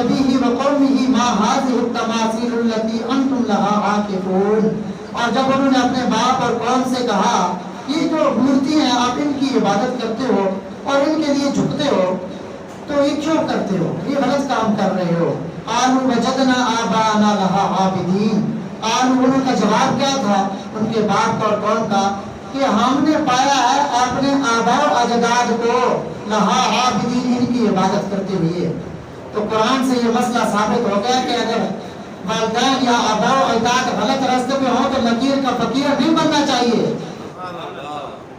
لأبيه وقومه ما هذه التماثيل التي أنتم لها عاكفون. اور جب انہوں نے اپنے باپ اور قوم سے کہا یہ جو مورتی ہیں آپ ان کی عبادت کرتے ہو اور ان کے لیے جھکتے ہو تو یہ کیوں کرتے ہو، یہ غلط کام کر رہے ہو. قالوا وجدنا آباءنا لها عابدین. قالوا ان کا جواب کیا تھا ان کے باپ اور قوم کا کہ ہم نے پایا ہے اپنے آباء و اجداد کو لہا عابدین ان کی عبادت کرتے ہوئے. تو قرآن سے یہ مسئلہ ثابت ہو گیا کہ اگر والدین یا آباء و اجداد غلط راستے پہ ہوں تو لکیر کا فقیر نہیں بننا چاہیے.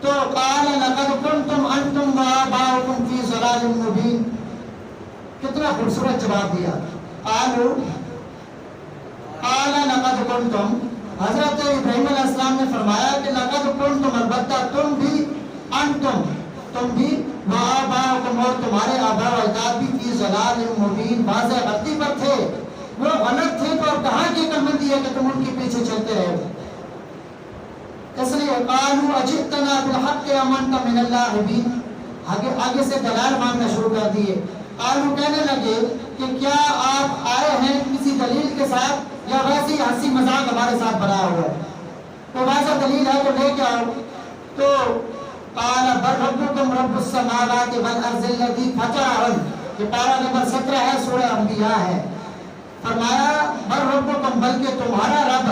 تو قال لقد كنتم انتم وآباؤكم في ضلال مبين. کتنا خوبصورت جواب دیا. قال لقد كنتم. حضرت ابراہیم علیہ السلام نے فرمایا کہ لقد كنتم، البتہ تم بھی، تم بھی وآباؤكم اور تمہارے آباء و اجداد بھی فی ضلال مبین واضح غلطی پر تھے. وہ غلط تھے تو اب کہاں کی کمندی ہے کہ تم ان کے پیچھے چلتے رہے. اس لیے قالوا اجئتنا بالحق ام انت من اللاعبین. آگے سے دلائل مانگنا شروع کر دیے. قالوا کہنے لگے کہ کیا آپ آئے ہیں کسی دلیل کے ساتھ یا ویسی ہنسی مذاق ہمارے ساتھ بنایا ہوا ہے، تو ویسا دلیل ہے تو لے کے آؤ. تو قال بل ربکم رب السماوات والارض الذی فطرہن. یہ پارہ نمبر 17 ہے، سورہ انبیاء ہے. فرمایا بل ربکم، بلکہ تمہارا رب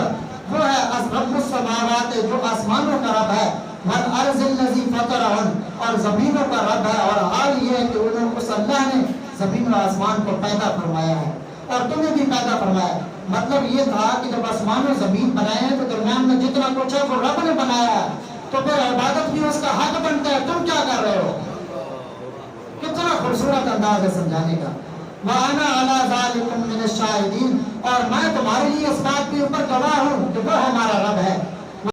وہ ہے رب السماوات جو آسمانوں کا رب ہے، والارض الذی فطرہن اور زمینوں کا رب ہے. اور حال یہ ہے کہ انہوں اس اللہ نے زمین و آسمان کو پیدا فرمایا ہے اور تمہیں بھی پیدا فرمایا. مطلب یہ تھا کہ جب آسمان و زمین بنائے ہیں تو درمیان میں جتنا کچھ ہے وہ رب نے بنایا ہے، تو پھر عبادت بھی اس کا حق بنتا ہے. تم کیا کر رہے ہو؟ کتنا خوبصورت انداز ہے سمجھانے کا. وَأَنَا عَلَى ذَلِكُمْ مِنَ الشَّاهِدِينَ. اور میں تمہارے لیے اس بات کے اوپر گواہ